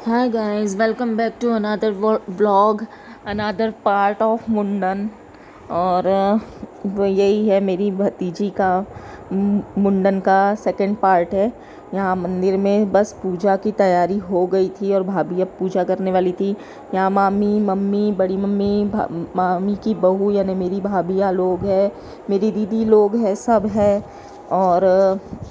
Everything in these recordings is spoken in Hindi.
Hi guys, welcome back to another vlog, another part of मुंडन। और वो यही है मेरी भतीजी का मुंडन का सेकंड पार्ट है। यहाँ मंदिर में बस पूजा की तैयारी हो गई थी और भाभी अब पूजा करने वाली थी। यहाँ मामी, मम्मी, बड़ी मम्मी, मामी की बहू यानी मेरी भाभियाँ लोग हैं, मेरी दीदी लोग हैं, सब है। और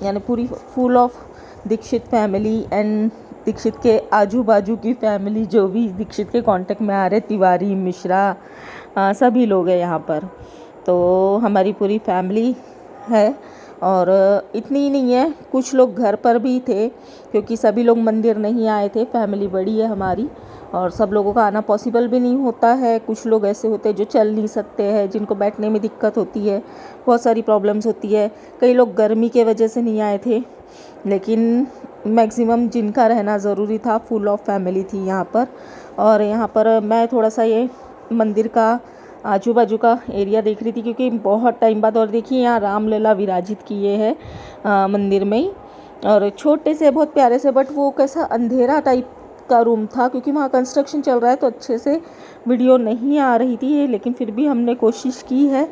यानी पूरी full of Dikshit family and Dikshit के आजू बाजू की फैमिली जो भी दीक्षित के कांटेक्ट में आ रहे, तिवारी, मिश्रा, सभी लोग हैं यहाँ पर। तो हमारी पूरी फैमिली है। और इतनी ही नहीं है, कुछ लोग घर पर भी थे क्योंकि सभी लोग मंदिर नहीं आए थे। फैमिली बड़ी है हमारी और सब लोगों का आना पॉसिबल भी नहीं होता है। कुछ लोग ऐसे होते हैं जो चल नहीं सकते हैं, जिनको बैठने में दिक्कत होती है, बहुत सारी प्रॉब्लम्स होती है। कई लोग गर्मी के वजह से नहीं आए थे, लेकिन मैक्सिमम जिनका रहना ज़रूरी था, फुल ऑफ फैमिली थी यहाँ पर। और यहाँ पर मैं थोड़ा सा ये मंदिर का आजू बाजू का एरिया देख रही थी क्योंकि बहुत टाइम बाद। और देखिए यहाँ रामलला विराजित किए हैं मंदिर में ही, और छोटे से बहुत प्यारे से, बट वो कैसा अंधेरा टाइप का रूम था क्योंकि वहाँ कंस्ट्रक्शन चल रहा है तो अच्छे से वीडियो नहीं आ रही थी। लेकिन फिर भी हमने कोशिश की है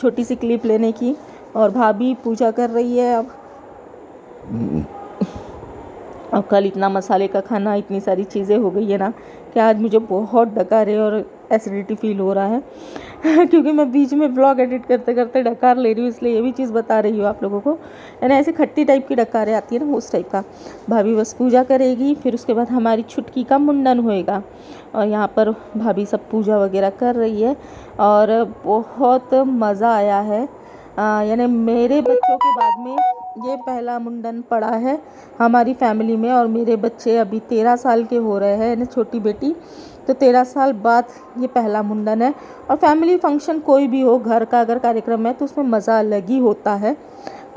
छोटी सी क्लिप लेने की। और भाभी पूजा कर रही है अब कल इतना मसाले का खाना, इतनी सारी चीज़ें हो गई है ना कि आज मुझे बहुत डकार है और एसिडिटी फील हो रहा है क्योंकि मैं बीच में ब्लॉग एडिट करते करते डकार ले रही हूँ, इसलिए ये भी चीज़ बता रही हूँ आप लोगों को। यानी ऐसे खट्टी टाइप की डकारें आती है ना, उस टाइप का। भाभी बस पूजा करेगी, फिर उसके बाद हमारी छुटकी का मुंडन होएगा। और यहाँ पर भाभी सब पूजा वगैरह कर रही है और बहुत मज़ा आया है। यानी मेरे बच्चों के बाद में ये पहला मुंडन पड़ा है हमारी फैमिली में। और मेरे बच्चे अभी 13 साल के हो रहे हैं, यानी छोटी बेटी, तो 13 साल बाद ये पहला मुंडन है। और फैमिली फंक्शन कोई भी हो, घर का अगर कार्यक्रम है तो उसमें मज़ा अलग ही होता है।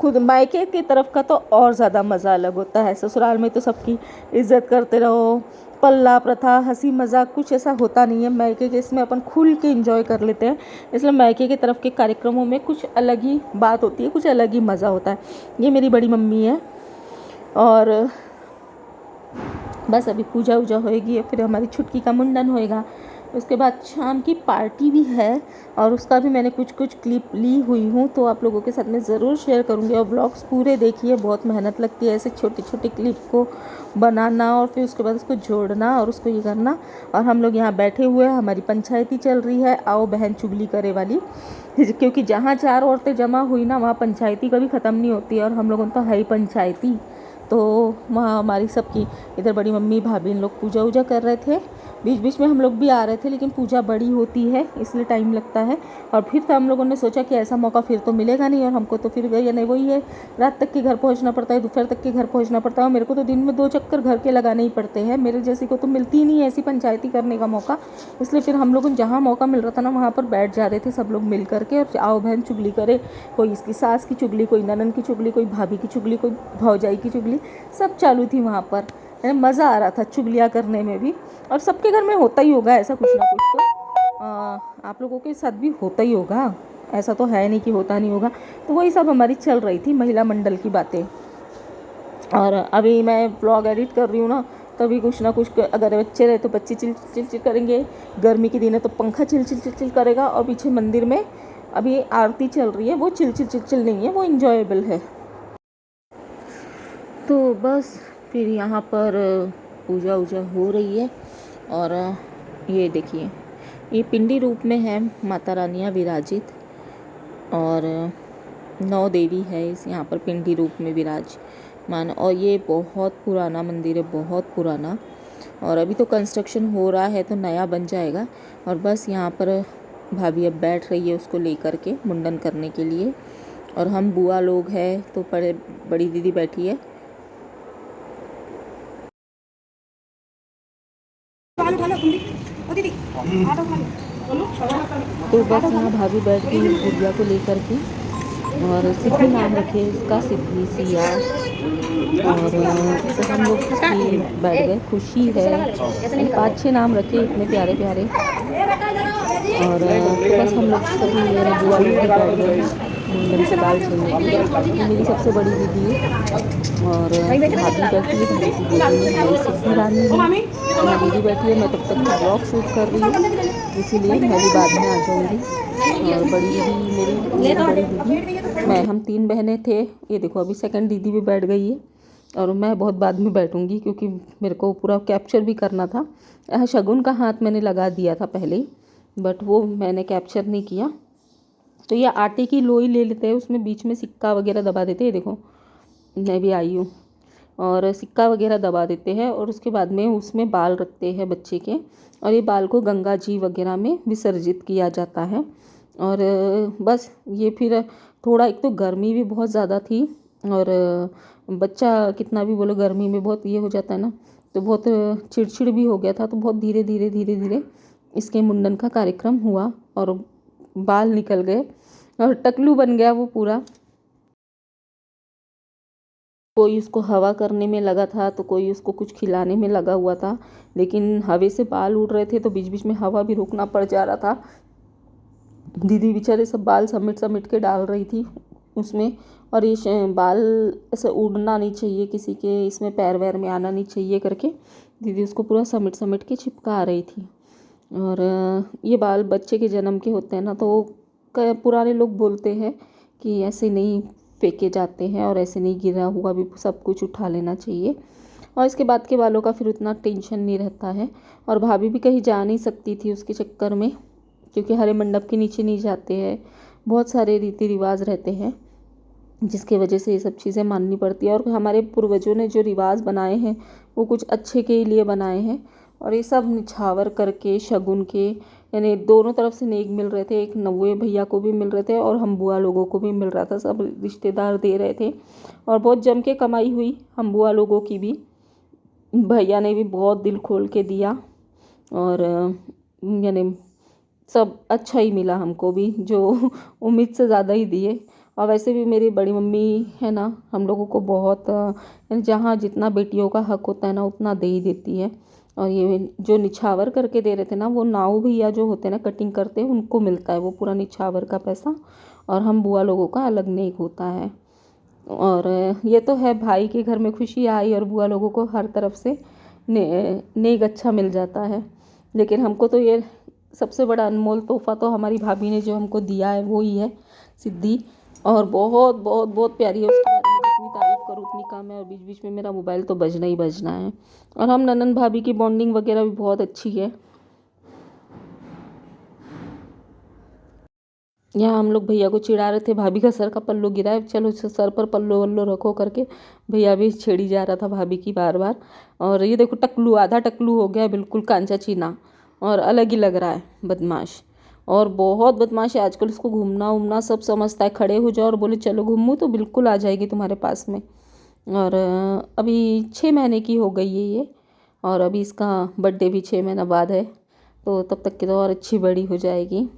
खुद मायके की तरफ का तो और ज़्यादा मज़ा अलग होता है। ससुराल में तो सबकी इज्जत करते रहो, पल्ला प्रथा, हंसी मजाक कुछ ऐसा होता नहीं है। मायके के इसमें अपन खुल के एंजॉय कर लेते हैं, इसलिए मायके की तरफ के कार्यक्रमों में कुछ अलग ही बात होती है, कुछ अलग ही मज़ा होता है। ये मेरी बड़ी मम्मी है। और बस अभी पूजा वूजा होएगी, फिर हमारी छुटकी का मुंडन होएगा। उसके बाद शाम की पार्टी भी है और उसका भी मैंने कुछ कुछ क्लिप ली हुई हूँ, तो आप लोगों के साथ में ज़रूर शेयर करूँगी। और ब्लॉग्स पूरे देखिए, बहुत मेहनत लगती है ऐसे छोटे छोटे क्लिप को बनाना और फिर उसके बाद उसको जोड़ना और उसको ये करना। और हम लोग यहाँ बैठे हुए हैं, हमारी पंचायती चल रही है, आओ बहन चुगली करे वाली क्योंकि जहाँ 4 औरतें जमा हुई ना, वहाँ पंचायती कभी ख़त्म नहीं होती। और हम लोगों तो है ही पंचायती, तो वहाँ हमारी सबकी, इधर बड़ी मम्मी, भाभी, इन लोग पूजा वूजा कर रहे थे। बीच बीच में हम लोग भी आ रहे थे, लेकिन पूजा बड़ी होती है इसलिए टाइम लगता है। और फिर तो हम लोगों ने सोचा कि ऐसा मौका फिर तो मिलेगा नहीं, और हमको तो फिर या नहीं वही है, रात तक के घर पहुंचना पड़ता है, दोपहर तक के घर पहुंचना पड़ता है। और मेरे को तो दिन में 2 चक्कर घर के लगाने ही पड़ते हैं, मेरे जैसी को तो मिलती ही नहीं है ऐसी पंचायती करने का मौका। इसलिए फिर हम लोग जहाँ मौका मिल रहा था ना, वहाँ पर बैठ जा रहे थे सब लोग मिल करके, और आओ बहन चुगली करे। कोई इसकी सास की चुगली, कोई ननन की चुगली, कोई भाभी की चुगली, कोई भौजाई की चुगली, सब चालू थी वहाँ पर। मज़ा आ रहा था चुगलियाँ करने में भी। और सबके घर में होता ही होगा ऐसा कुछ ना कुछ, तो आप लोगों के साथ भी होता ही होगा, ऐसा तो है नहीं कि होता नहीं होगा। तो वही सब हमारी चल रही थी महिला मंडल की बातें। और अभी मैं ब्लॉग एडिट कर रही हूँ ना, तभी कुछ ना कुछ, अगर बच्चे रहे तो बच्चे चिल चिल चिल करेंगे, गर्मी के दिन है तो पंखा चिल चिल चिल चिल करेगा, और पीछे मंदिर में अभी आरती चल रही है, वो चिल चिल चिल चिल नहीं है, वो इंजॉयबल है। तो बस फिर यहाँ पर पूजा वूजा हो रही है। और ये देखिए, ये पिंडी रूप में है माता रानियाँ विराजित, और 9 देवी है इस यहाँ पर पिंडी रूप में विराजमान। और ये बहुत पुराना मंदिर है, बहुत पुराना। और अभी तो कंस्ट्रक्शन हो रहा है तो नया बन जाएगा। और बस यहाँ पर भाभी अब बैठ रही है उसको लेकर के मुंडन करने के लिए। और हम बुआ लोग हैं तो बड़ी दीदी बैठी है। तो बस यहाँ भाभी बैठ गई गुड़िया को लेकर के, और सिद्धि नाम रखे इसका, सिद्धि सिया। और तो हम लोग बैठ गए, खुशी है। 5-6 नाम रखे, इतने प्यारे प्यारे। और तो बस हम लोग सभी मेरे बुआ लोग भी बैठ गए मुंडन की दाल सुनने। मेरी सबसे बड़ी दीदी है और भाभी बैठी है, भाभी की बेटी है, मेरी सिद्धि रानी है। यहाँ दीदी बैठी है, मैं तब तक ब्लॉग शूट कर रही हूँ, इसीलिए मैं भी बाद में आ जाऊँगी। और बड़ी दीदी मेरी बड़ी दीदी, मैं, हम 3 बहनें थे। ये देखो अभी सेकंड दीदी भी बैठ गई है और मैं बहुत बाद में बैठूँगी क्योंकि मेरे को पूरा कैप्चर भी करना था। शगुन का हाथ मैंने लगा दिया था पहले ही, बट वो मैंने कैप्चर नहीं किया। तो ये आटे की लोई ले लेते हैं, उसमें बीच में सिक्का वगैरह दबा देते हैं। देखो मैं भी आई हूँ, और सिक्का वगैरह दबा देते हैं और उसके बाद में उसमें बाल रखते हैं बच्चे के, और ये बाल को गंगा जी वगैरह में विसर्जित किया जाता है। और बस ये फिर थोड़ा, एक तो गर्मी भी बहुत ज़्यादा थी और बच्चा कितना भी बोलो गर्मी में बहुत ये हो जाता है ना, तो बहुत चिड़चिड़ भी हो गया था। तो बहुत धीरे धीरे इसके मुंडन का कार्यक्रम हुआ और बाल निकल गए और टकलू बन गया वो पूरा। कोई उसको हवा करने में लगा था तो कोई उसको कुछ खिलाने में लगा हुआ था, लेकिन हवा से बाल उड़ रहे थे तो बीच बीच में हवा भी रोकना पड़ जा रहा था। दीदी बेचारे सब बाल समेट के डाल रही थी उसमें, और ये बाल ऐसे उड़ना नहीं चाहिए किसी के, इसमें पैर वैर में आना नहीं चाहिए करके दीदी उसको पूरा समेट के चिपका रही थी। और ये बाल बच्चे के जन्म के होते हैं ना, तो पुराने लोग बोलते हैं कि ऐसे नहीं फेंके जाते हैं और ऐसे नहीं, गिरा हुआ भी सब कुछ उठा लेना चाहिए। और इसके बाद के बालों का फिर उतना टेंशन नहीं रहता है। और भाभी भी कहीं जा नहीं सकती थी उसके चक्कर में, क्योंकि हरे मंडप के नीचे नहीं जाते हैं, बहुत सारे रीति रिवाज रहते हैं जिसके वजह से ये सब चीज़ें माननी पड़ती है। और हमारे पूर्वजों ने जो रिवाज बनाए हैं वो कुछ अच्छे के लिए बनाए हैं, और ये सब निछावर करके शगुन के, यानी दोनों तरफ से नेक मिल रहे थे। एक नव्वे भैया को भी मिल रहे थे और हम बुआ लोगों को भी मिल रहा था, सब रिश्तेदार दे रहे थे। और बहुत जम के कमाई हुई हम बुआ लोगों की भी, भैया ने भी बहुत दिल खोल के दिया, और यानी सब अच्छा ही मिला हमको भी, जो उम्मीद से ज़्यादा ही दिए। और वैसे भी मेरी बड़ी मम्मी है ना, हम लोगों को बहुत, जहाँ जितना बेटियों का हक होता है ना उतना दे ही देती है। और ये जो निछावर करके दे रहे थे ना, वो नाऊ भैया जो होते हैं ना कटिंग करते हैं, उनको मिलता है वो पूरा निछावर का पैसा, और हम बुआ लोगों का अलग नेक होता है। और ये तो है, भाई के घर में खुशी आई और बुआ लोगों को हर तरफ से नेक अच्छा मिल जाता है। लेकिन हमको तो ये सबसे बड़ा अनमोल तोहफा तो हमारी भाभी ने जो हमको दिया है वो ही है सिद्धि, और बहुत बहुत बहुत प्यारी है। उसके बारे में जितनी तारीफ़ करूँ उतनी कम है, और बीच बीच में मेरा मोबाइल तो बजना ही बजना है। और हम ननन भाभी की बॉन्डिंग वगैरह भी बहुत अच्छी है। यहाँ हम लोग भैया को चिढ़ा रहे थे, भाभी का सर का पल्लू गिरा है, चलो सर पर पल्लो वल्लो रखो करके भैया भी छेड़ी जा रहा था भाभी की बार बार। और ये देखो टकलू, आधा टकलू हो गया बिल्कुल कांचा चीना, और अलग ही लग रहा है बदमाश, और बहुत बदमाश है आजकल। इसको घूमना उमना सब समझता है, खड़े हो जाओ और बोले चलो घूमूं तो बिल्कुल आ जाएगी तुम्हारे पास में। और अभी 6 महीने की हो गई है ये, और अभी इसका बर्थडे भी 6 महीना बाद है, तो तब तक की तो और अच्छी बड़ी हो जाएगी।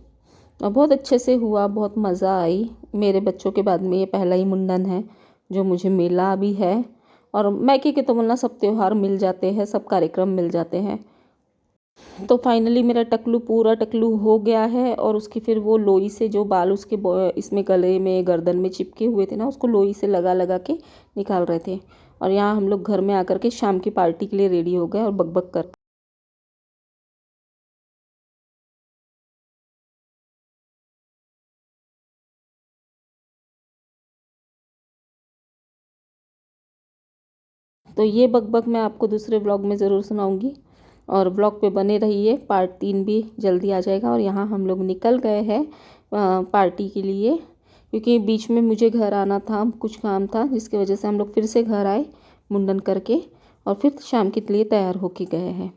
और बहुत अच्छे से हुआ, बहुत मज़ा आई। मेरे बच्चों के बाद में ये पहला ही मुंडन है जो मुझे मिला भी है। और मैके के तो बोलना सब त्यौहार मिल जाते हैं, सब कार्यक्रम मिल जाते हैं। तो फाइनली मेरा टकलू पूरा टकलू हो गया है, और उसकी फिर वो लोई से जो बाल उसके इसमें गले में गर्दन में चिपके हुए थे ना, उसको लोई से लगा लगा के निकाल रहे थे। और यहाँ हम लोग घर में आकर के शाम की पार्टी के लिए रेडी हो गए और बकबक कर। तो ये बकबक मैं आपको दूसरे ब्लॉग में ज़रूर सुनाऊंगी, और ब्लॉग पे बने रहिए, पार्ट 3 भी जल्दी आ जाएगा। और यहाँ हम लोग निकल गए हैं पार्टी के लिए, क्योंकि बीच में मुझे घर आना था, कुछ काम था जिसकी वजह से हम लोग फिर से घर आए मुंडन करके, और फिर शाम के लिए तैयार होके गए हैं।